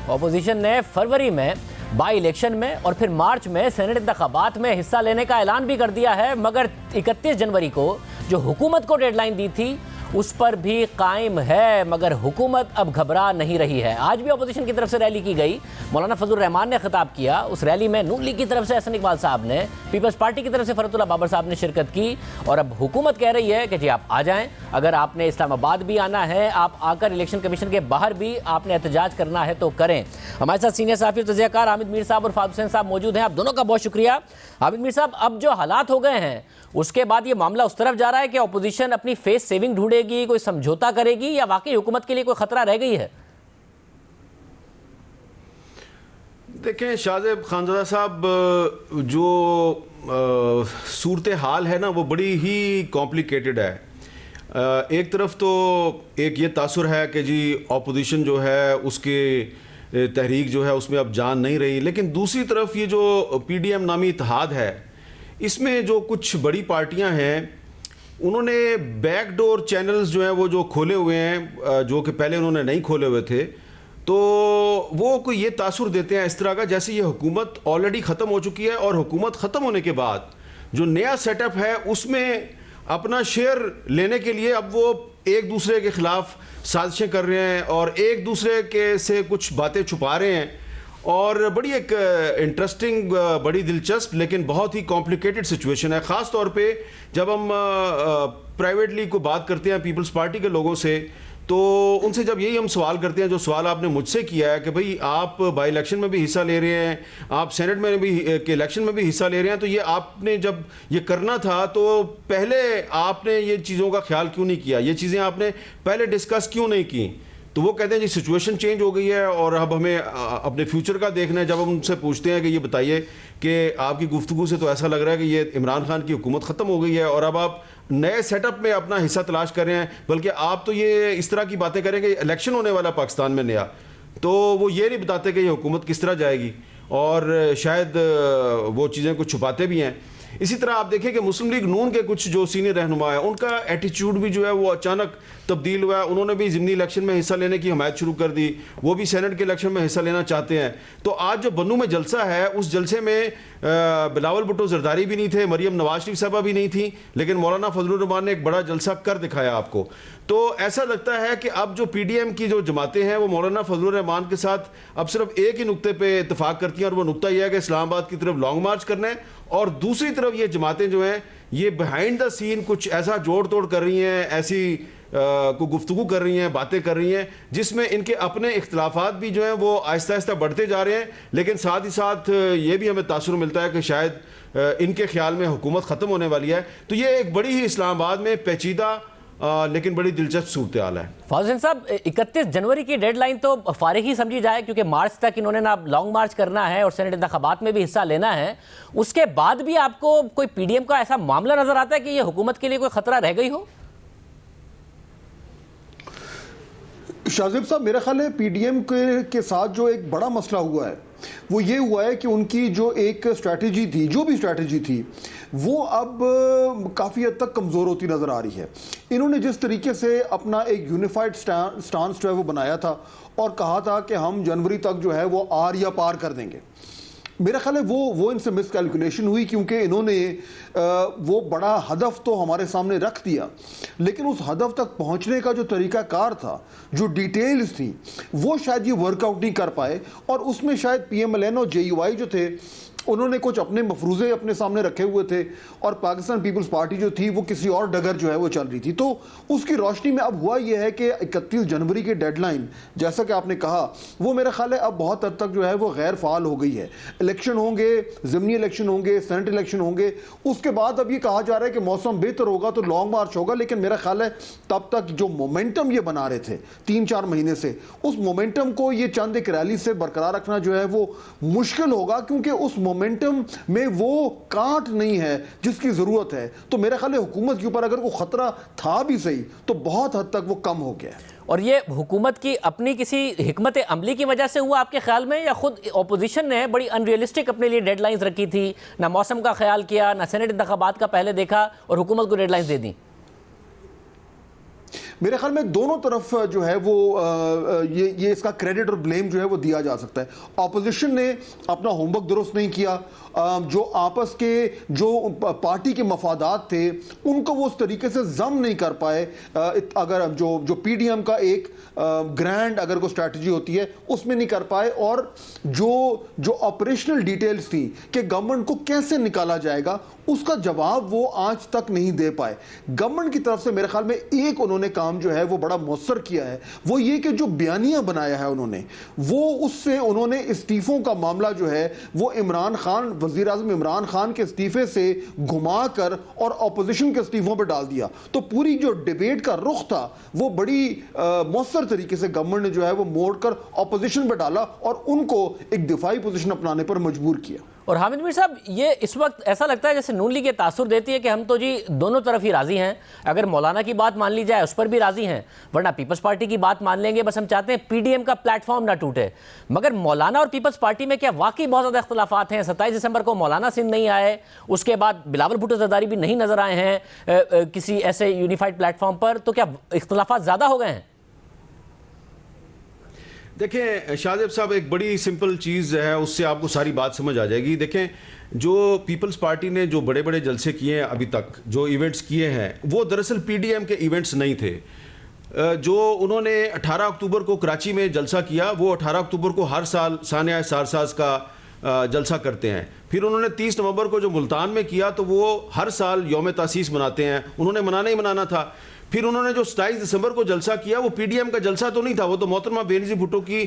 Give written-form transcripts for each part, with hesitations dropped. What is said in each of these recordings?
Opposition نے فروری میں by election میں اور پھر مارچ میں سینٹ انتخابات میں حصہ لینے کا اعلان بھی کر دیا ہے، مگر 31 جنوری کو جو حکومت کو ڈیڈ لائن دی تھی اس پر بھی قائم ہے، مگر حکومت اب گھبرا نہیں رہی ہے۔ آج بھی اپوزیشن کی طرف سے ریلی کی گئی، مولانا فضل الرحمان نے خطاب کیا۔ اس ریلی میں نون لیگ کی طرف سے احسن اقبال صاحب نے، پیپلز پارٹی کی طرف سے فرحت اللہ بابر صاحب نے شرکت کی، اور اب حکومت کہہ رہی ہے کہ جی آپ آ جائیں، اگر آپ نے اسلام آباد بھی آنا ہے، آپ آ کر الیکشن کمیشن کے باہر بھی آپ نے احتجاج کرنا ہے تو کریں۔ ہمارے ساتھ سینئر صحافی اور تجزیہ کار حامد میر صاحب اور فاضل حسین صاحب موجود ہیں، آپ دونوں کا بہت شکریہ۔ حامد میر صاحب، اب جو حالات ہو گئے ہیں اس کے بعد یہ معاملہ اس طرف جا رہا ہے کہ اپوزیشن اپنی فیس سیونگ ڈھونڈے گی، کوئی سمجھوتا کرے گی، یا واقعی حکومت کے لیے کوئی خطرہ رہ گئی ہے؟ دیکھیں شاہزیب خانزادہ صاحب، جو صورتحال ہے نا وہ بڑی ہی کمپلیکیٹڈ ہے۔ ایک طرف تو ایک یہ تاثر ہے کہ جی اپوزیشن جو ہے اس کے تحریک جو ہے اس میں اب جان نہیں رہی، لیکن دوسری طرف یہ جو پی ڈی ایم نامی اتحاد ہے، اس میں جو کچھ بڑی پارٹیاں ہیں انہوں نے بیک ڈور چینلز جو ہیں وہ جو کھولے ہوئے ہیں، جو کہ پہلے انہوں نے نہیں کھولے ہوئے تھے، تو وہ کوئی یہ تاثر دیتے ہیں اس طرح کا جیسے یہ حکومت آلریڈی ختم ہو چکی ہے، اور حکومت ختم ہونے کے بعد جو نیا سیٹ اپ ہے اس میں اپنا شیئر لینے کے لیے اب وہ ایک دوسرے کے خلاف سازشیں کر رہے ہیں اور ایک دوسرے کے سے کچھ باتیں چھپا رہے ہیں، اور بڑی ایک انٹرسٹنگ، بڑی دلچسپ لیکن بہت ہی کمپلیکیٹڈ سچویشن ہے۔ خاص طور پہ جب ہم پرائیویٹلی کو بات کرتے ہیں پیپلز پارٹی کے لوگوں سے، تو ان سے جب یہی ہم سوال کرتے ہیں جو سوال آپ نے مجھ سے کیا ہے کہ بھئی آپ بائی الیکشن میں بھی حصہ لے رہے ہیں، آپ سینٹ میں بھی کے الیکشن میں بھی حصہ لے رہے ہیں، تو یہ آپ نے جب یہ کرنا تھا تو پہلے آپ نے یہ چیزوں کا خیال کیوں نہیں کیا، یہ چیزیں آپ نے پہلے ڈسکس کیوں نہیں کی؟ تو وہ کہتے ہیں جی سچویشن چینج ہو گئی ہے اور اب ہمیں اپنے فیوچر کا دیکھنا ہے۔ جب ہم ان سے پوچھتے ہیں کہ یہ بتائیے کہ آپ کی گفتگو سے تو ایسا لگ رہا ہے کہ یہ عمران خان کی حکومت ختم ہو گئی ہے اور اب آپ نئے سیٹ اپ میں اپنا حصہ تلاش کر رہے ہیں، بلکہ آپ تو یہ اس طرح کی باتیں کریں کہ الیکشن ہونے والا پاکستان میں نیا، تو وہ یہ نہیں بتاتے کہ یہ حکومت کس طرح جائے گی، اور شاید وہ چیزیں کچھ چھپاتے بھی ہیں۔ اسی طرح آپ دیکھیں کہ مسلم لیگ نون کے کچھ جو سینئر رہنما ہیں ان کا ایٹیچیوڈ بھی جو ہے وہ اچانک تبدیل ہوا ہے۔ انہوں نے بھی ضمنی الیکشن میں حصہ لینے کی حمایت شروع کر دی، وہ بھی سینٹ کے الیکشن میں حصہ لینا چاہتے ہیں۔ تو آج جو بنو میں جلسہ ہے اس جلسے میں بلاول بھٹو زرداری بھی نہیں تھے، مریم نواز شریف صاحبہ بھی نہیں تھیں، لیکن مولانا فضل الرحمان نے ایک بڑا جلسہ کر دکھایا آپ کو۔ تو ایسا لگتا ہے کہ اب جو پی ڈی ایم کی جو جماعتیں ہیں وہ مولانا فضل الرحمان کے ساتھ اب صرف ایک ہی نقطے پہ اتفاق کرتی ہیں، اور وہ نقطہ یہ ہے کہ اسلام آباد کی طرف لانگ مارچ کرنا ہے، اور دوسری طرف یہ جماعتیں جو ہیں یہ بیہائنڈ دا سین کچھ ایسا جوڑ توڑ کر رہی ہیں، ایسی کو گفتگو کر رہی ہیں، باتیں کر رہی ہیں جس میں ان کے اپنے اختلافات بھی جو ہیں وہ آہستہ آہستہ بڑھتے جا رہے ہیں، لیکن ساتھ ہی ساتھ یہ بھی ہمیں تاثر ملتا ہے کہ شاید ان کے خیال میں حکومت ختم ہونے والی ہے۔ تو یہ ایک بڑی ہی اسلام آباد میں پیچیدہ لیکن بڑی دلچسپ صورتحال ہے۔ فاضل صاحب، 31 جنوری کی ڈیڈ لائن تو فارغ ہی سمجھی جائے، کیونکہ مارچ تک انہوں نے نا لانگ مارچ کرنا ہے اور سینٹ انتخابات میں بھی حصہ لینا ہے۔ اس کے بعد بھی آپ کو کوئی پی ڈی ایم کا ایسا معاملہ نظر آتا ہے کہ یہ حکومت کے لیے کوئی خطرہ رہ گئی ہو؟ شاہزیب صاحب، میرا خیال ہے پی ڈی ایم کے ساتھ جو ایک بڑا مسئلہ ہوا ہے وہ یہ ہوا ہے کہ ان کی جو ایک اسٹریٹجی تھی، جو بھی اسٹریٹجی تھی، وہ اب کافی حد تک کمزور ہوتی نظر آ رہی ہے۔ انہوں نے جس طریقے سے اپنا ایک یونیفائڈ سٹانس جو ہے وہ بنایا تھا اور کہا تھا کہ ہم جنوری تک جو ہے وہ آر یا پار کر دیں گے، میرا خیال ہے وہ ان سے مس کیلکولیشن ہوئی، کیونکہ انہوں نے وہ بڑا ہدف تو ہمارے سامنے رکھ دیا، لیکن اس ہدف تک پہنچنے کا جو طریقہ کار تھا، جو ڈیٹیلز تھیں، وہ شاید یہ ورک آؤٹ نہیں کر پائے، اور اس میں شاید پی ایم ایل این اور جے یو آئی جو تھے انہوں نے کچھ اپنے مفروضے اپنے سامنے رکھے ہوئے تھے، اور پاکستان پیپلز پارٹی جو تھی وہ کسی اور ڈگر جو ہے وہ چل رہی تھی۔ تو اس کی روشنی میں اب ہوا یہ ہے کہ 31 جنوری کے ڈیڈ لائن، جیسا کہ آپ نے کہا، وہ میرا خیال ہے اب بہت حد تک جو ہے وہ غیر فعال ہو گئی ہے۔ الیکشن ہوں گے، ضمنی الیکشن ہوں گے، سینٹ الیکشن ہوں گے، اس کے بعد اب یہ کہا جا رہا ہے کہ موسم بہتر ہوگا تو لانگ مارچ ہوگا، لیکن میرا خیال ہے تب تک جو مومنٹم یہ بنا رہے تھے 3-4 مہینے سے، اس مومنٹم کو یہ چند ایک ریلی سے برقرار رکھنا جو ہے وہ مشکل ہوگا، کیونکہ اس مومنٹم میں وہ کانٹ نہیں ہے جس کی ضرورت ہے۔ تو میرا خیال ہے حکومت کے اوپر اگر کوئی خطرہ تھا بھی صحیح تو بہت حد تک وہ کم ہو گیا ہے۔ اور یہ حکومت کی اپنی کسی حکمت عملی کی وجہ سے ہوا آپ کے خیال میں، یا خود اپوزیشن نے بڑی ان ریئلسٹک اپنے لیے ڈیڈ لائنز رکھی تھی، نہ موسم کا خیال کیا، نہ سینٹ انتخابات کا پہلے دیکھا اور حکومت کو ڈیڈ لائنز دے دیں؟ میرے خیال میں دونوں طرف جو ہے وہ یہ اس کا کریڈٹ اور بلیم جو ہے وہ دیا جا سکتا ہے۔ اپوزیشن نے اپنا ہوم ورک درست نہیں کیا، جو آپس کے جو پارٹی کے مفادات تھے ان کو وہ اس طریقے سے ضم نہیں کر پائے۔ اگر جو پی ڈی ایم کا ایک گرینڈ اگر کوئی اسٹریٹجی ہوتی ہے اس میں نہیں کر پائے، اور جو آپریشنل ڈیٹیلز تھی کہ گورنمنٹ کو کیسے نکالا جائے گا اس کا جواب وہ آج تک نہیں دے پائے۔ گورنمنٹ کی طرف سے میرے خیال میں ایک انہوں نے کام جو ہے وہ بڑا مؤثر کیا ہے، وہ یہ کہ جو بیانیہ بنایا ہے انہوں نے، وہ اس سے انہوں نے استعفوں کا معاملہ جو ہے وہ عمران خان، وزیر اعظم عمران خان کے استعفے سے گھما کر اور اپوزیشن کے استعفوں پہ ڈال دیا۔ تو پوری جو ڈیبیٹ کا رخ تھا وہ بڑی مؤثر طریقے سے گورنمنٹ نے جو ہے وہ موڑ کر اپوزیشن پہ ڈالا اور ان کو ایک دفاعی پوزیشن اپنانے پر مجبور کیا۔ اور حامد میر صاحب، یہ اس وقت ایسا لگتا ہے جیسے نون لیگ یہ تاثر دیتی ہے کہ ہم تو جی دونوں طرف ہی راضی ہیں، اگر مولانا کی بات مان لی جائے اس پر بھی راضی ہیں، ورنہ پیپلز پارٹی کی بات مان لیں گے، بس ہم چاہتے ہیں پی ڈی ایم کا پلیٹ فارم نہ ٹوٹے۔ مگر مولانا اور پیپلز پارٹی میں کیا واقعی بہت زیادہ اختلافات ہیں؟ 27 دسمبر کو مولانا سندھ نہیں آئے، اس کے بعد بلاول بھٹو زرداری بھی نہیں نظر آئے ہیں کسی ایسے یونیفائڈ پلیٹ فارم پر، تو کیا اختلافات زیادہ ہو گئے ہیں؟ دیکھیں شاہزیب صاحب، ایک بڑی سمپل چیز ہے، اس سے آپ کو ساری بات سمجھ آ جائے گی۔ دیکھیں جو پیپلز پارٹی نے جو بڑے بڑے جلسے کیے ہیں ابھی تک، جو ایونٹس کیے ہیں، وہ دراصل پی ڈی ایم کے ایونٹس نہیں تھے۔ جو انہوں نے 18 اکتوبر کو کراچی میں جلسہ کیا، وہ 18 اکتوبر کو ہر سال سانحہ سارساز کا جلسہ کرتے ہیں۔ پھر انہوں نے 30 نومبر کو جو ملتان میں کیا تو وہ ہر سال یوم تاسیس مناتے ہیں، انہوں نے منانا ہی منانا تھا۔ پھر انہوں نے جو 27 دسمبر کو جلسہ کیا وہ پی ڈی ایم کا جلسہ تو نہیں تھا، وہ تو محترمہ بینظیر بھٹو کی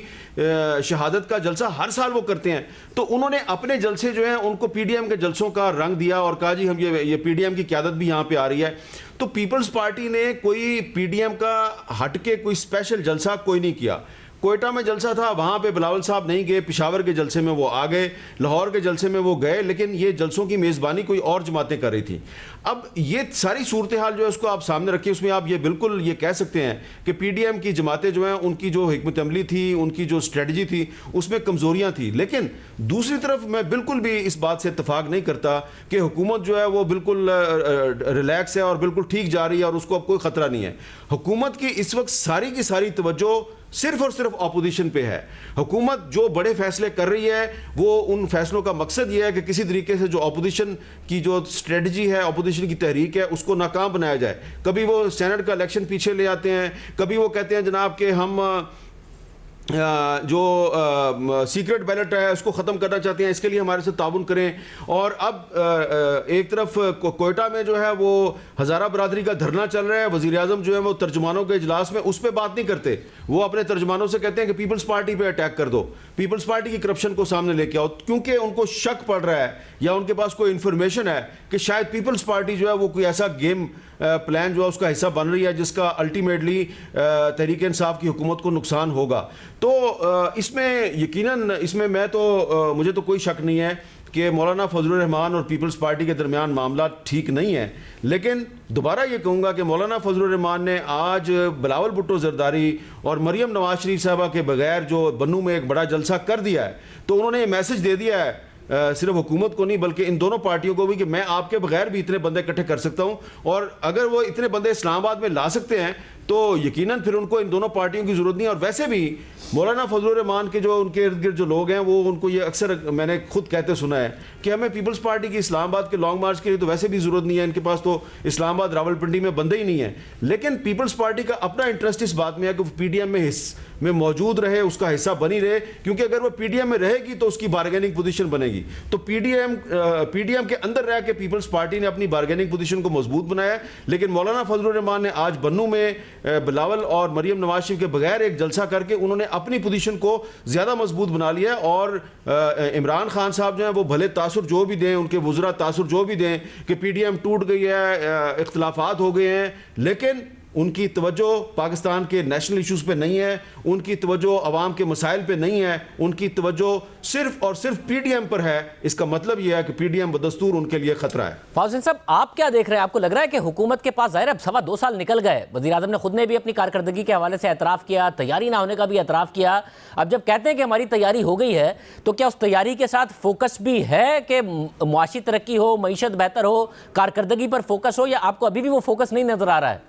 شہادت کا جلسہ ہر سال وہ کرتے ہیں۔ تو انہوں نے اپنے جلسے جو ہیں ان کو پی ڈی ایم کے جلسوں کا رنگ دیا اور کہا جی ہم یہ پی ڈی ایم کی قیادت بھی یہاں پہ آ رہی ہے۔ تو پیپلز پارٹی نے کوئی پی ڈی ایم کا ہٹ کے کوئی اسپیشل جلسہ کوئی نہیں کیا۔ کوئٹہ میں جلسہ تھا، وہاں پہ بلاول صاحب نہیں گئے، پشاور کے جلسے میں وہ آ گئے، لاہور کے جلسے میں وہ گئے، لیکن یہ جلسوں کی میزبانی کوئی اور جماعتیں کر رہی تھیں۔ اب یہ ساری صورتحال جو ہے اس کو آپ سامنے رکھیں، اس میں آپ یہ بالکل یہ کہہ سکتے ہیں کہ پی ڈی ایم کی جماعتیں جو ہیں ان کی جو حکمت عملی تھی، ان کی جو اسٹریٹجی تھی، اس میں کمزوریاں تھیں۔ لیکن دوسری طرف میں بالکل بھی اس بات سے اتفاق نہیں کرتا کہ حکومت جو ہے وہ بالکل ریلیکس ہے اور بالکل ٹھیک جا رہی ہے اور اس کو اب کوئی خطرہ نہیں ہے۔ حکومت کی اس وقت ساری کی ساری توجہ صرف اور صرف اپوزیشن پہ ہے۔ حکومت جو بڑے فیصلے کر رہی ہے وہ ان فیصلوں کا مقصد یہ ہے کہ کسی طریقے سے جو اپوزیشن کی جو اسٹریٹجی ہے، اپوزیشن کی تحریک ہے، اس کو ناکام بنایا جائے۔ کبھی وہ سینٹ کا الیکشن پیچھے لے آتے ہیں، کبھی وہ کہتے ہیں جناب کہ ہم جو سیکرٹ بیلٹ ہے اس کو ختم کرنا چاہتے ہیں، اس کے لیے ہمارے سے تعاون کریں۔ اور اب ایک طرف کوئٹہ میں جو ہے وہ ہزارہ برادری کا دھرنا چل رہا ہے، وزیر اعظم جو ہے وہ ترجمانوں کے اجلاس میں اس پہ بات نہیں کرتے، وہ اپنے ترجمانوں سے کہتے ہیں کہ پیپلز پارٹی پہ اٹیک کر دو، پیپلز پارٹی کی کرپشن کو سامنے لے کے آؤ، کیونکہ ان کو شک پڑ رہا ہے یا ان کے پاس کوئی انفارمیشن ہے کہ شاید پیپلز پارٹی جو ہے وہ کوئی ایسا گیم پلان جو ہے اس کا حصہ بن رہی ہے جس کا الٹیمیٹلی تحریک انصاف کی حکومت کو نقصان ہوگا۔ تو اس میں یقیناً مجھے تو کوئی شک نہیں ہے کہ مولانا فضل الرحمان اور پیپلز پارٹی کے درمیان معاملات ٹھیک نہیں ہیں، لیکن دوبارہ یہ کہوں گا کہ مولانا فضل الرحمان نے آج بلاول بھٹو زرداری اور مریم نواز شریف صاحبہ کے بغیر جو بنو میں ایک بڑا جلسہ کر دیا ہے، تو انہوں نے یہ میسج دے دیا ہے صرف حکومت کو نہیں بلکہ ان دونوں پارٹیوں کو بھی کہ میں آپ کے بغیر بھی اتنے بندے اکٹھے کر سکتا ہوں، اور اگر وہ اتنے بندے اسلام آباد میں لا سکتے ہیں تو یقیناً پھر ان کو ان دونوں پارٹیوں کی ضرورت نہیں۔ اور ویسے بھی مولانا فضل الرحمان کے جو ان کے ارد گرد جو لوگ ہیں وہ ان کو یہ اکثر میں نے خود کہتے سنا ہے کہ ہمیں پیپلز پارٹی کی اسلام آباد کے لانگ مارچ کے لیے تو ویسے بھی ضرورت نہیں ہے، ان کے پاس تو اسلام آباد راولپنڈی میں بندے ہی نہیں ہیں۔ لیکن پیپلز پارٹی کا اپنا انٹرسٹ اس بات میں ہے کہ وہ پی ڈی ایم میں موجود رہے، اس کا حصہ بنی رہے، کیونکہ اگر وہ پی ڈی ایم میں رہے گی تو اس کی بارگیننگ پوزیشن بنے گی۔ تو پی ڈی ایم کے اندر رہ کے پیپلز پارٹی نے اپنی بارگیننگ پوزیشن کو مضبوط بنایا ہے، لیکن مولانا فضل الرحمان نے آج بنو میں بلاول اور مریم نواز شریف کے بغیر ایک جلسہ کر کے انہوں نے اپنی پوزیشن کو زیادہ مضبوط بنا لیا ہے۔ اور عمران خان صاحب جو ہیں وہ بھلے تاثر جو بھی دیں، ان کے وزراء تاثر جو بھی دیں کہ پی ڈی ایم ٹوٹ گئی ہے، اختلافات ہو گئے ہیں، لیکن ان کی توجہ پاکستان کے نیشنل ایشوز پہ نہیں ہے، ان کی توجہ عوام کے مسائل پہ نہیں ہے، ان کی توجہ صرف اور صرف پی ڈی ایم پر ہے۔ اس کا مطلب یہ ہے کہ پی ڈی ایم بدستور ان کے لیے خطرہ ہے۔ فاضل صاحب، آپ کیا دیکھ رہے ہیں؟ آپ کو لگ رہا ہے کہ حکومت کے پاس ظاہر اب 2.25 سال نکل گئے، وزیر اعظم نے خود نے بھی اپنی کارکردگی کے حوالے سے اعتراف کیا، تیاری نہ ہونے کا بھی اعتراف کیا، اب جب کہتے ہیں کہ ہماری تیاری ہو گئی ہے تو کیا اس تیاری کے ساتھ فوکس بھی ہے کہ معاشی ترقی ہو، معیشت بہتر ہو، کارکردگی پر فوکس ہو، یا آپ کو ابھی بھی وہ فوکس نہیں نظر آ رہا ہے؟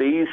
23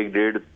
1-1.5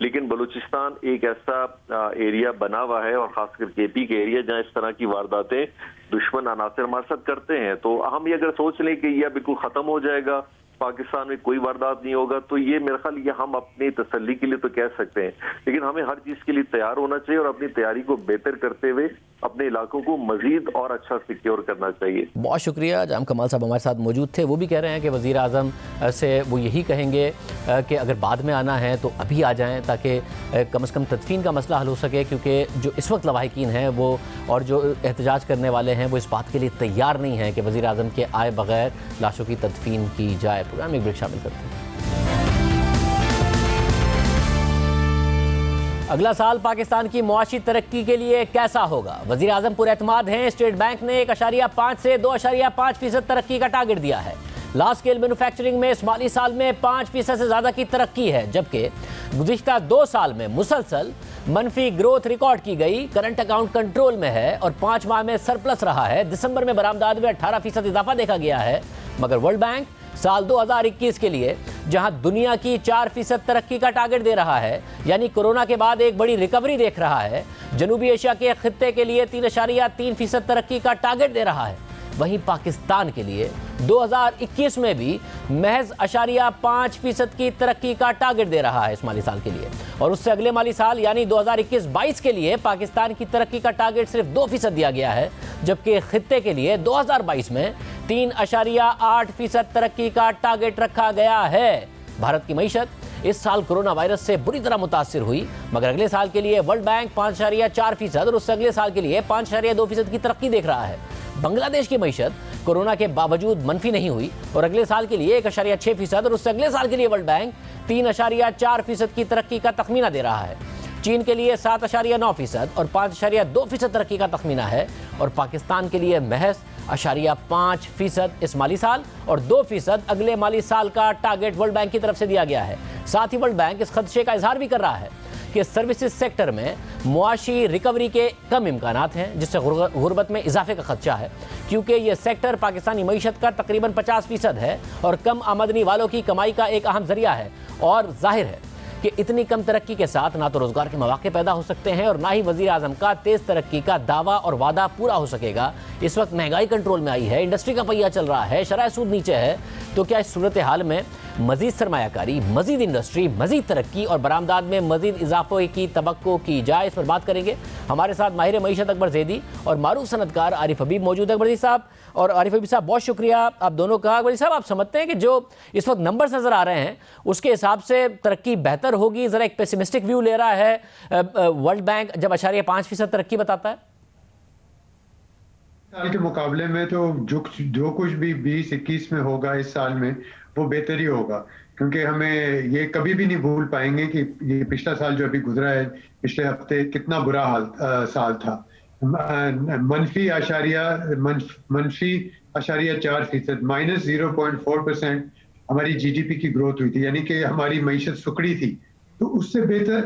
لیکن بلوچستان ایک ایسا ایریا بنا ہوا ہے، اور خاص کر کے پی کے ایریا، جہاں اس طرح کی وارداتیں دشمن عناصر ہمارے ساتھ کرتے ہیں. تو ہم یہ اگر سوچ لیں کہ یہ بالکل ختم ہو جائے گا، پاکستان میں کوئی واردات نہیں ہوگا، تو یہ میرے خیال یہ ہم اپنی تسلی کے لیے تو کہہ سکتے ہیں، لیکن ہمیں ہر چیز کے لیے تیار ہونا چاہیے اور اپنی تیاری کو بہتر کرتے ہوئے اپنے علاقوں کو مزید اور اچھا سیکیور کرنا چاہیے. بہت شکریہ. جام کمال صاحب ہمارے ساتھ موجود تھے. وہ بھی کہہ رہے ہیں کہ وزیر اعظم سے وہ یہی کہیں گے کہ اگر بعد میں آنا ہے تو ابھی آ جائیں، تاکہ کم از کم تدفین کا مسئلہ حل ہو سکے، کیونکہ جو اس وقت لواحقین ہیں وہ اور جو احتجاج کرنے والے ہیں وہ اس بات کے لیے تیار نہیں ہیں کہ وزیر اعظم کے آئے بغیر لاشوں کی تدفین کی جائے. پروگرام میں ایک بریک شامل کرتے ہیں. اگلا سال پاکستان کی معاشی ترقی کے لیے کیسا ہوگا؟ وزیر اعظم پر اعتماد ہیں. اسٹیٹ بینک نے 1.5 سے 2.5% ترقی کا ٹارگٹ دیا ہے. لارج اسکیل مینوفیکچرنگ میں اس مالی سال میں 5% سے زیادہ کی ترقی ہے، جبکہ گزشتہ 2 سال میں مسلسل منفی گروتھ ریکارڈ کی گئی. کرنٹ اکاؤنٹ کنٹرول میں ہے اور 5 ماہ میں سرپلس رہا ہے. دسمبر میں برآمدات میں 18% اضافہ دیکھا گیا ہے. مگر ورلڈ بینک سال 2021 کے لیے جہاں دنیا کی 4% ترقی کا ٹارگٹ دے رہا ہے، یعنی کورونا کے بعد ایک بڑی ریکوری دیکھ رہا ہے، جنوبی ایشیا کے خطے کے لیے 3.3% ترقی کا ٹارگٹ دے رہا ہے، وہیں پاکستان کے لیے 2021 میں بھی محض 0.5% کی ترقی کا ٹارگٹ دے رہا ہے اس مالی سال کے لیے. اور اس سے اگلے مالی سال یعنی 2021-22 کے لیے پاکستان کی ترقی کا ٹارگٹ صرف 2% دیا گیا ہے، جبکہ خطے کے لیے 2022 میں 3.8% ترقی کا ٹارگٹ رکھا گیا ہے. بھارت کی معیشت اس سال کرونا وائرس سے بری طرح متاثر ہوئی، مگر اگلے سال کے لیے ورلڈ بینک 5.4% اور اس سے اگلے سال کے لیے 5.2% کی ترقی دیکھ رہا ہے. بنگلہ دیش کی معیشت کورونا کے باوجود منفی نہیں ہوئی اور اگلے سال کے لیے 1.6% اور اس سے اگلے سال کے لیے ورلڈ بینک 3.4% کی ترقی کا تخمینہ دے رہا ہے. چین کے لیے 7.9% اور 5.2% ترقی کا تخمینہ ہے، اور پاکستان کے لیے محض 0.5% اس مالی سال اور 2% اگلے مالی سال کا ٹارگٹ ورلڈ بینک کی طرف سے دیا گیا ہے. ساتھ ہی ورلڈ بینک اس خدشے کا اظہار بھی کر رہا ہے کہ سروسز سیکٹر میں معاشی ریکوری کے کم امکانات ہیں، جس سے غربت میں اضافے کا خدشہ ہے، کیونکہ یہ سیکٹر پاکستانی معیشت کا تقریباً 50% ہے اور کم آمدنی والوں کی کمائی کا ایک اہم ذریعہ ہے. اور ظاہر ہے کہ اتنی کم ترقی کے ساتھ نہ تو روزگار کے مواقع پیدا ہو سکتے ہیں اور نہ ہی وزیر اعظم کا تیز ترقی کا دعویٰ اور وعدہ پورا ہو سکے گا. اس وقت مہنگائی کنٹرول میں آئی ہے، انڈسٹری کا پہیہ چل رہا ہے، شرح سود نیچے ہے، تو کیا اس صورتحال میں مزید سرمایہ کاری، مزید انڈسٹری، مزید ترقی اور برآمدات میں مزید اضافے کی توقع کی جائے؟ اس پر بات کریں گے. ہمارے ساتھ ماہر معیشت اکبر زیدی اور معروف صنعت کار عارف حبیب موجود ہے. اکبر صاحب اور عارف حبیب صاحب بہت شکریہ آپ دونوں کا. اکبر صاحب، آپ سمجھتے ہیں کہ جو اس وقت نمبرز نظر آ رہے ہیں اس کے حساب سے ترقی بہتر ہوگی؟ ذرا ایک پیسیمسٹک ویو لے رہا ہے ورلڈ بینک جب 0.5% ترقی بتاتا ہے. سال کے مقابلے میں تو جو کچھ بھی 2021 میں ہوگا اس سال میں وہ بہتر ہی ہوگا، کیونکہ ہمیں یہ کبھی بھی نہیں بھول پائیں گے کہ یہ پچھلا سال جو ابھی گزرا ہے، پچھلے ہفتے کتنا برا سال تھا. منفی 0.4% -0.4% ہماری جی ڈی پی کی گروتھ ہوئی تھی، یعنی کہ ہماری معیشت سکڑی تھی. تو اس سے بہتر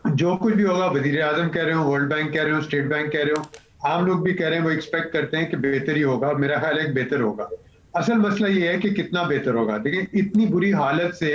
جو کچھ بھی ہوگا، وزیر اعظم کہہ رہے ہوں، ورلڈ بینک کہہ رہے ہوں، اسٹیٹ بینک کہہ رہے ہوں، عام لوگ بھی کہہ رہے ہیں، وہ ایکسپیکٹ کرتے ہیں کہ بہتر ہی ہوگا. میرا خیال ہے کہ بہتر ہوگا. اصل مسئلہ یہ ہے کہ کتنا بہتر ہوگا. دیکھیں، اتنی بری حالت سے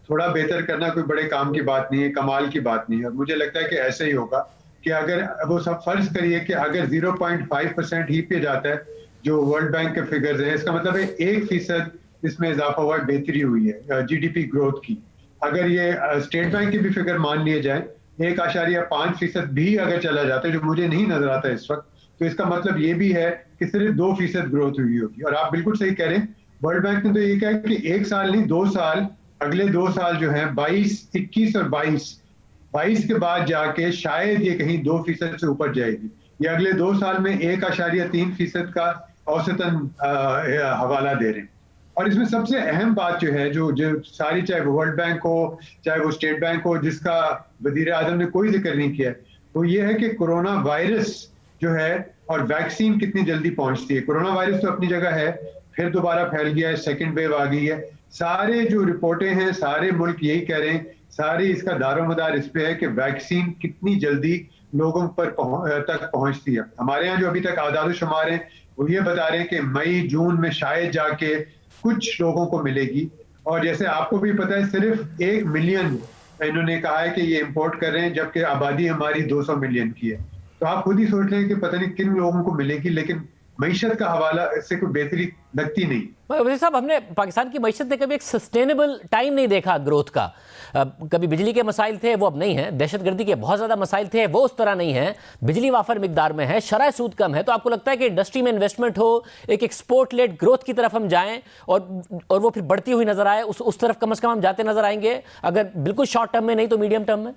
تھوڑا بہتر کرنا کوئی بڑے کام کی بات نہیں ہے، کمال کی بات نہیں ہے. اور مجھے لگتا ہے کہ ایسے ہی ہوگا کہ اگر وہ سب فرض کریے کہ اگر 0.5% ہی پہ جاتا ہے جو ورلڈ بینک کے فگرز ہیں، اس کا مطلب ہے 1% اس میں اضافہ ہوا ہے، بہتری ہوئی ہے جی ڈی پی گروتھ کی. اگر یہ اسٹیٹ بینک کے بھی فگر مان لیے جائیں، 1.5% بھی اگر چلا جاتا ہے، جو مجھے نہیں نظر آتا اس وقت، تو اس کا مطلب یہ بھی ہے کہ صرف 2% گروتھ ہوئی ہوگی. اور آپ بالکل صحیح کہہ رہے ہیں، ورلڈ بینک نے تو یہ کہا کہ 1 سال نہیں 2 سال، اگلے 2 سال جو ہیں 21 اور 22 کے بعد جا کے شاید یہ کہیں 2% سے اوپر جائے گی. یہ اگلے 2 سال میں 1.3% کا اوسطاً حوالہ دے رہے ہیں. اور اس میں سب سے اہم بات جو ہے، جو ساری، چاہے وہ ورلڈ بینک ہو چاہے وہ اسٹیٹ بینک ہو، جس کا وزیر اعظم نے کوئی ذکر نہیں کیا، وہ یہ ہے کہ کورونا وائرس جو ہے اور ویکسین کتنی جلدی پہنچتی ہے. کورونا وائرس تو اپنی جگہ ہے، پھر دوبارہ پھیل گیا ہے، سیکنڈ ویو آ گئی ہے. سارے جو رپورٹیں ہیں، سارے ملک یہی کہہ رہے ہیں، ساری اس کا دار و مدار اس پہ ہے کہ ویکسین کتنی جلدی لوگوں تک پہنچتی ہے. ہمارے ہاں جو ابھی تک اعداد و شمار ہیں وہ یہ بتا رہے ہیں کہ مئی جون میں شاید جا کے کچھ لوگوں کو ملے گی. اور جیسے آپ کو بھی پتہ ہے، صرف 1 ملین انہوں نے کہا ہے کہ یہ امپورٹ کر رہے ہیں جبکہ آبادی ہماری 200 ملین کی ہے. تو آپ خود ہی سوچ لیں کہ پتہ نہیں کن لوگوں کو ملے گی, لیکن معیشت کا حوالہ اس سے کوئی بہتری لگتی نہیں. وزیر صاحب, ہم نے پاکستان کی معیشت نے کبھی ایک سسٹینیبل ٹائم نہیں دیکھا گروتھ کا. کبھی بجلی کے مسائل تھے, وہ اب نہیں ہیں. دہشت گردی کے بہت زیادہ مسائل تھے, وہ اس طرح نہیں ہیں. بجلی وافر مقدار میں ہے, شرح سود کم ہے. تو آپ کو لگتا ہے کہ انڈسٹری میں انویسٹمنٹ ہو, ایک ایکسپورٹ لیڈ گروتھ کی طرف ہم جائیں اور وہ پھر بڑھتی ہوئی نظر آئے, اس طرف کم از کم ہم جاتے نظر آئیں گے, اگر بالکل شارٹ ٹرم میں نہیں تو میڈیم ٹرم میں؟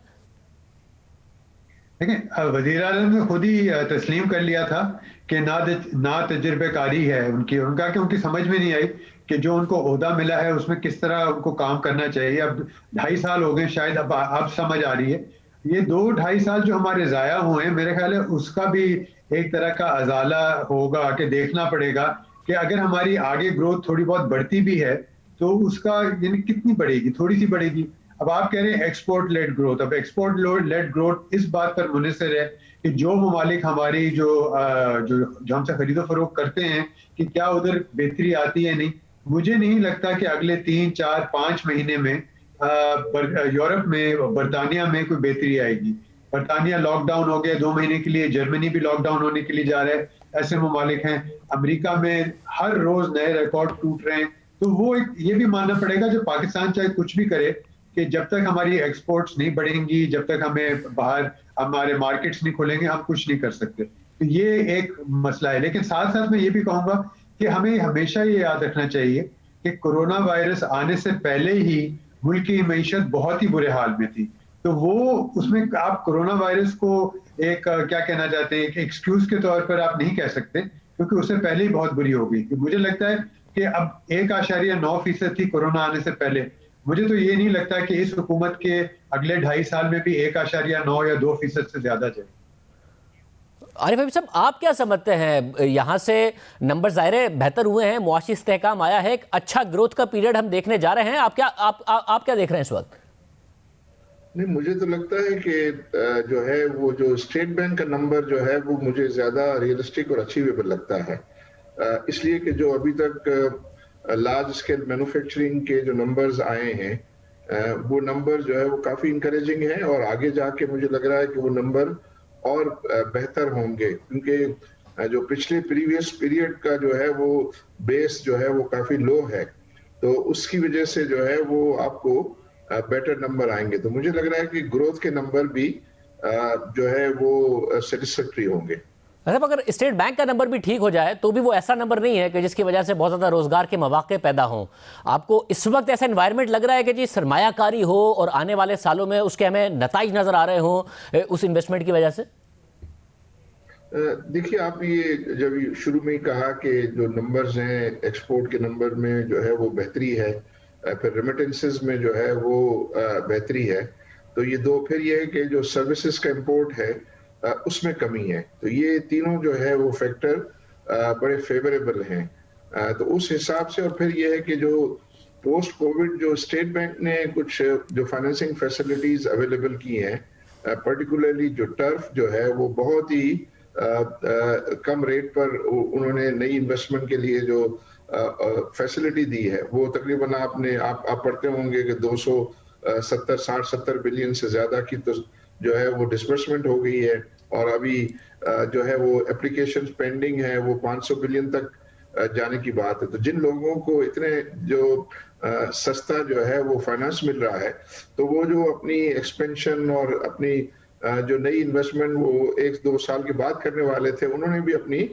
دیکھیں, وزیر اعظم نے خود ہی تسلیم کر لیا تھا کہ نا تجربہ کاری ہے ان کی. ان کا کہ ان کی سمجھ میں نہیں آئی کہ جو ان کو عہدہ ملا ہے اس میں کس طرح ان کو کام کرنا چاہیے. اب 2.5 سال ہو گئے, شاید اب سمجھ آ رہی ہے. یہ 2-2.5 سال جو ہمارے ضائع ہوئے ہیں, میرے خیال ہے اس کا بھی ایک طرح کا ازالہ ہوگا کہ دیکھنا پڑے گا کہ اگر ہماری آگے گروتھ تھوڑی بہت بڑھتی بھی ہے تو اس کا یعنی کتنی بڑھے گی, تھوڑی سی بڑھے گی. اب آپ کہہ رہے ہیں ایکسپورٹ لیڈ گروتھ. اب ایکسپورٹ لیڈ گروتھ اس بات پر منحصر ہے کہ جو ممالک ہماری جو ہم سے خرید و فروخت کرتے ہیں کہ کیا ادھر بہتری آتی ہے. نہیں, مجھے نہیں لگتا کہ اگلے 3-4-5 مہینے میں یورپ میں, برطانیہ میں کوئی بہتری آئے گی. برطانیہ لاک ڈاؤن ہو گیا 2 مہینے کے لیے, جرمنی بھی لاک ڈاؤن ہونے کے لیے جا رہا ہے. ایسے ممالک ہیں, امریکہ میں ہر روز نئے ریکارڈ ٹوٹ رہے ہیں. تو وہ یہ بھی ماننا پڑے گا جو پاکستان چاہے کچھ بھی کرے کہ جب تک ہماری ایکسپورٹس نہیں بڑھیں گی, جب تک ہمیں باہر ہمارے مارکیٹس نہیں کھلیں گے, ہم کچھ نہیں کر سکتے. تو یہ ایک مسئلہ ہے. لیکن ساتھ ساتھ میں یہ بھی کہوں گا کہ ہمیں ہمیشہ یہ یاد رکھنا چاہیے کہ کورونا وائرس آنے سے پہلے ہی ملک کی معیشت بہت ہی برے حال میں تھی. تو وہ اس میں آپ کورونا وائرس کو ایک کیا کہنا چاہتے ہیں, ایک ایکسکیوز کے طور پر آپ نہیں کہہ سکتے, کیونکہ اس سے پہلے ہی بہت بری ہو گئی. مجھے لگتا ہے کہ اب 1.9% تھی کورونا آنے سے پہلے. مجھے تو یہ نہیں لگتا کہ اس حکومت کے اگلے 2.5 سال میں بھی 1.9 یا 2% سے زیادہ جائے. عارف حبیب صاحب, آپ کیا سمجھتے ہیں, یہاں سے نمبر ظاہر بہتر ہوئے ہیں, معاشی استحکام آیا ہے, ایک اچھا گروتھ کا پیریڈ ہم دیکھنے جا رہے ہیں, آپ کیا دیکھ رہے ہیں اس وقت؟ نہیں, مجھے تو لگتا ہے کہ جو ہے وہ جو اسٹیٹ بینک کا نمبر جو ہے وہ مجھے زیادہ ریئلسٹک اور اچیویبل لگتا ہے, اس لیے کہ جو ابھی تک لارج اسکیل مینوفیکچرنگ کے جو نمبرز آئے ہیں وہ نمبر جو ہے وہ کافی انکریجنگ ہیں, اور آگے جا کے مجھے لگ رہا ہے کہ وہ نمبر اور بہتر ہوں گے, کیونکہ جو پچھلے پریویس پیریڈ کا جو ہے وہ بیس جو ہے وہ کافی لو ہے, تو اس کی وجہ سے جو ہے وہ آپ کو بیٹر نمبر آئیں گے. تو مجھے لگ رہا ہے کہ گروتھ کے نمبر بھی جو ہے وہ سیٹسفیکٹری ہوں گے. اگر اسٹیٹ بینک کا نمبر بھی ٹھیک ہو جائے تو بھی وہ ایسا نمبر نہیں ہے کہ جس کی وجہ سے بہت زیادہ روزگار کے مواقع پیدا ہوں. آپ کو اس وقت ایسا انوائرمنٹ لگ رہا ہے کہ جی سرمایہ کاری ہو اور آنے والے سالوں میں اس کے ہمیں نتائج نظر آ رہے ہوں اس انویسٹمنٹ کی وجہ سے؟ دیکھیے, آپ یہ جب شروع میں ہی کہا کہ جو نمبرز ہیں ایکسپورٹ کے نمبر میں جو ہے وہ بہتری ہے, پھر ریمیٹنسز میں جو ہے وہ بہتری ہے, تو یہ دو, پھر یہ ہے کہ جو سروسز کا امپورٹ ہے اس میں کمی ہے. تو یہ تینوں جو ہے وہ فیکٹر بڑے فیوریبل ہیں. تو اس حساب سے, اور پھر یہ ہے کہ جو پوسٹ کووڈ جو اسٹیٹ بینک نے کچھ جو فائنینسنگ فیسلٹیز اویلیبل کی ہیں, پرٹیکولرلی جو ٹرف جو ہے وہ بہت ہی کم ریٹ پر انہوں نے نئی انویسٹمنٹ کے لیے جو فیسلٹی دی ہے, وہ تقریباً آپ پڑھتے ہوں گے کہ 270 بلین سے زیادہ کی تو جو ہے وہ ڈسبرسمنٹ ہو گئی ہے, اور ابھی جو ہے وہ اپلیکیشن پینڈنگ ہے, وہ 500 بلین تک جانے کی بات ہے. تو جن لوگوں کو اتنے جو سستا جو ہے وہ فائنانس مل رہا ہے, تو وہ جو اپنی ایکسپینشن اور اپنی جو نئی انویسٹمنٹ وہ 1-2 سال کے بعد کرنے والے تھے, انہوں نے بھی اپنی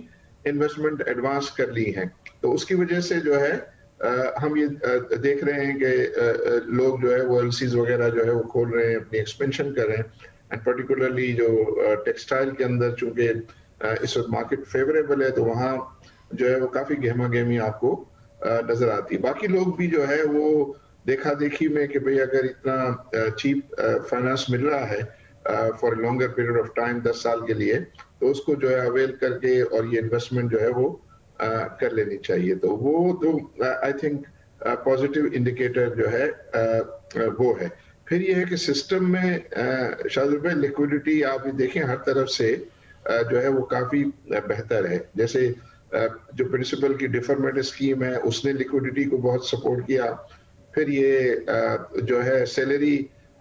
انویسٹمنٹ ایڈوانس کر لی ہیں. تو اس کی وجہ سے جو ہے ہم یہ دیکھ رہے ہیں کہ لوگ جو ہے وہ LCs وغیرہ جو ہے وہ کھول رہے ہیں, اپنی ایکسپینشن کر رہے ہیں, اینڈ پرٹیکولرلی جو ٹیکسٹائل کے اندر چونکہ اس وقت مارکیٹ فیوریبل ہے, تو وہاں جو ہے وہ کافی گہما گہمی آپ کو نظر آتی ہے. باقی لوگ بھی جو ہے وہ دیکھا دیکھی میں کہ بھئی اگر اتنا چیپ فائنانس مل رہا ہے for a longer period of time 10 سال کے لیے, تو اس کو جو ہے اویل کر کے اور یہ انویسٹمنٹ جو ہے وہ کر لینی چاہیے. تو وہ تو آئی تھنک پازیٹیو انڈیکیٹر جو ہے وہ ہے. پھر یہ ہے کہ سسٹم میں شاہد بھائی لیکوڈیٹی آپ دیکھیں ہر طرف سے جو ہے وہ کافی بہتر ہے. جیسے جو پرنسپل کی ڈیفرمنٹ اسکیم ہے اس نے لیکوڈیٹی کو بہت سپورٹ کیا. پھر یہ جو ہے salary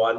1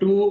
2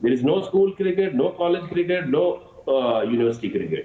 There is no school cricket, no college cricket, no university cricket.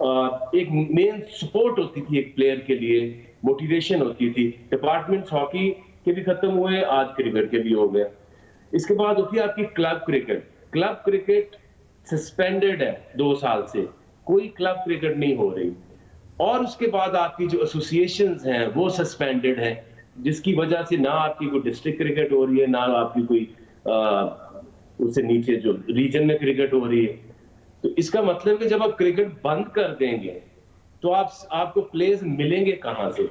ایک مین سپورٹ ہوتی تھی ایک پلیئر کے لیے, موٹیویشن ہوتی تھی. ڈپارٹمنٹس ہاکی کے بھی ختم ہوئے, آج کرکٹ کے بھی ہو گئے. اس کے بعد ہوتی ہے آپ کی club cricket. Club cricket suspended ہے 2 سال سے, کوئی کلب کرکٹ نہیں ہو رہی. اور اس کے بعد آپ کی جو ایسوسیشنز ہیں وہ سسپینڈڈ ہیں, جس کی وجہ سے نہ آپ کی کوئی ڈسٹرکٹ کرکٹ ہو رہی ہے, نہ آپ کی کوئی اس سے نیچے جو ریجن میں کرکٹ ہو رہی ہے. تو اس کا مطلب کہ جب آپ کرکٹ بند کر دیں گے تو آپ کو پلیز ملیں گے کہاں سے؟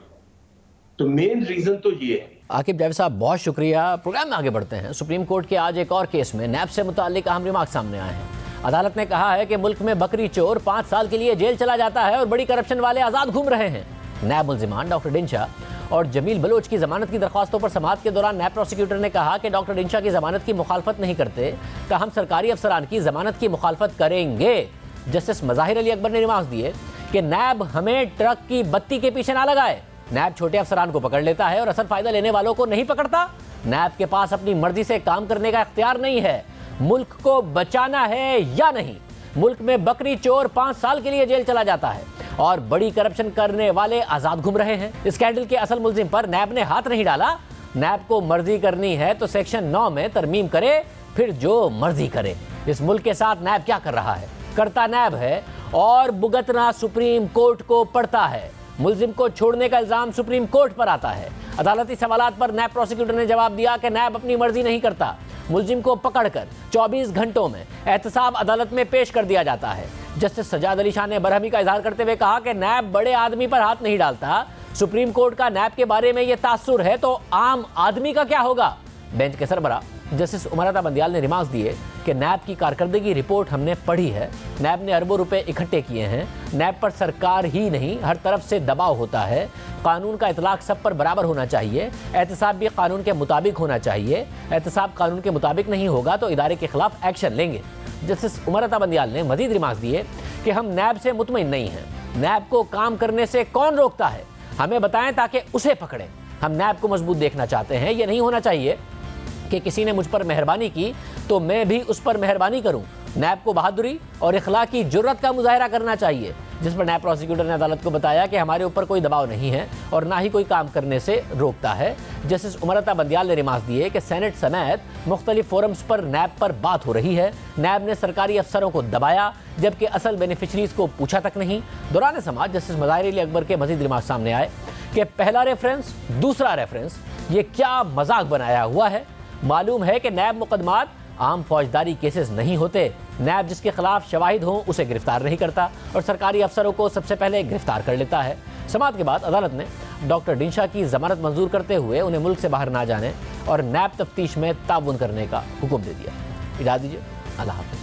تو مین ریزن تو یہ ہے. عاقب جاوید صاحب بہت شکریہ. پروگرام میں آگے بڑھتے ہیں. سپریم کورٹ کے آج ایک اور کیس میں نیب سے متعلق اہم ریمارک سامنے آئے ہیں. عدالت نے کہا ہے کہ ملک میں بکری چور 5 سال کے لیے جیل چلا جاتا ہے اور بڑی کرپشن والے آزاد گھوم رہے ہیں. نیب ملزمان ڈاکٹر ڈنشا اور جمیل بلوچ کی ضمانت کی درخواستوں پر سماعت کے دوران نیب پروسیکیوٹر نے کہا کہ ڈاکٹر ڈنشا کی ضمانت کی مخالفت نہیں کرتے, تاہم سرکاری افسران کی ضمانت کی مخالفت کریں گے. جسٹس مظاہر علی اکبر نے ریمارک دیے کہ نیب ہمیں ٹرک کی بتی کے پیچھے نہ لگائے. نیب چھوٹے افسران کو پکڑ لیتا ہے اور اصل فائدہ لینے والوں کو نہیں پکڑتا. نیب کے پاس اپنی مرضی سے کام کرنے کا اختیار نہیں ہے. ملک کو بچانا ہے یا نہیں. ملک میں بکری چور 5 سال کے لیے جیل چلا جاتا ہے اور بڑی کرپشن کرنے والے آزاد گھوم رہے ہیں. اسکینڈل کے اصل ملزم پر نیب نے ہاتھ نہیں ڈالا. نیب کو مرضی کرنی ہے تو سیکشن 9 میں ترمیم کرے, پھر جو مرضی کرے. اس ملک کے ساتھ نیب کیا کر رہا ہے؟ کرتا نیب ہے اور بھگتنا سپریم کورٹ کو پڑتا ہے. ملزم کو چھوڑنے کا الزام سپریم کورٹ پر آتا ہے. عدالتی سوالات پر نیب پروسیکیوٹر نے جواب دیا کہ نیب اپنی مرضی نہیں کرتا. ملزم کو پکڑ کر 24 گھنٹوں میں احتساب عدالت میں پیش کر دیا جاتا ہے. جسٹس سجاد علی شاہ نے برہمی کا اظہار کرتے ہوئے کہا کہ نیب بڑے آدمی پر ہاتھ نہیں ڈالتا. سپریم کورٹ کا نیب کے بارے میں یہ تاثر ہے تو عام آدمی کا کیا ہوگا؟ بینچ کے سربراہ جسٹس عمر عطا بندیال نے ریمارکس دیے کہ نیب کی کارکردگی رپورٹ ہم نے پڑھی ہے. نیب نے اربوں روپے اکٹھے کیے ہیں. نیب پر سرکار ہی نہیں ہر طرف سے دباؤ ہوتا ہے. قانون کا اطلاق سب پر برابر ہونا چاہیے. احتساب بھی قانون کے مطابق ہونا چاہیے. احتساب قانون کے مطابق نہیں ہوگا تو ادارے کے خلاف ایکشن لیں گے. جسٹس عمر عطا بندیال نے مزید ریمارکس دیے کہ ہم نیب سے مطمئن نہیں ہیں. نیب کو کام کرنے سے کون روکتا ہے؟ ہمیں بتائیں تاکہ اسے پکڑیں. ہم نیب کو مضبوط دیکھنا چاہتے ہیں. یہ نہیں ہونا چاہیے کہ کسی نے مجھ پر مہربانی کی تو میں بھی اس پر مہربانی کروں. نیب کو بہادری اور اخلاقی جرت کا مظاہرہ کرنا چاہیے. جس پر نیب پروسیکیوٹر نے عدالت کو بتایا کہ ہمارے اوپر کوئی دباؤ نہیں ہے اور نہ ہی کوئی کام کرنے سے روکتا ہے. جسٹس عمر عطا بندیال نے ریمارکس دیے کہ سینٹ سمیت مختلف فورمز پر نیب پر بات ہو رہی ہے. نیب نے سرکاری افسروں کو دبایا جبکہ اصل بینیفیشریز کو پوچھا تک نہیں. دوران سماعت جسٹس مظاہر علی اکبر کے مزید ریمارکس سامنے آئے کہ پہلا ریفرنس دوسرا ریفرنس یہ کیا مذاق بنایا ہوا ہے. معلوم ہے کہ نیب مقدمات عام فوجداری کیسز نہیں ہوتے. نیب جس کے خلاف شواہد ہوں اسے گرفتار نہیں کرتا اور سرکاری افسروں کو سب سے پہلے گرفتار کر لیتا ہے. سماعت کے بعد عدالت نے ڈاکٹر ڈنشا کی ضمانت منظور کرتے ہوئے انہیں ملک سے باہر نہ جانے اور نیب تفتیش میں تعاون کرنے کا حکم دے دیا. اجازت دیجیے. اللہ حافظ.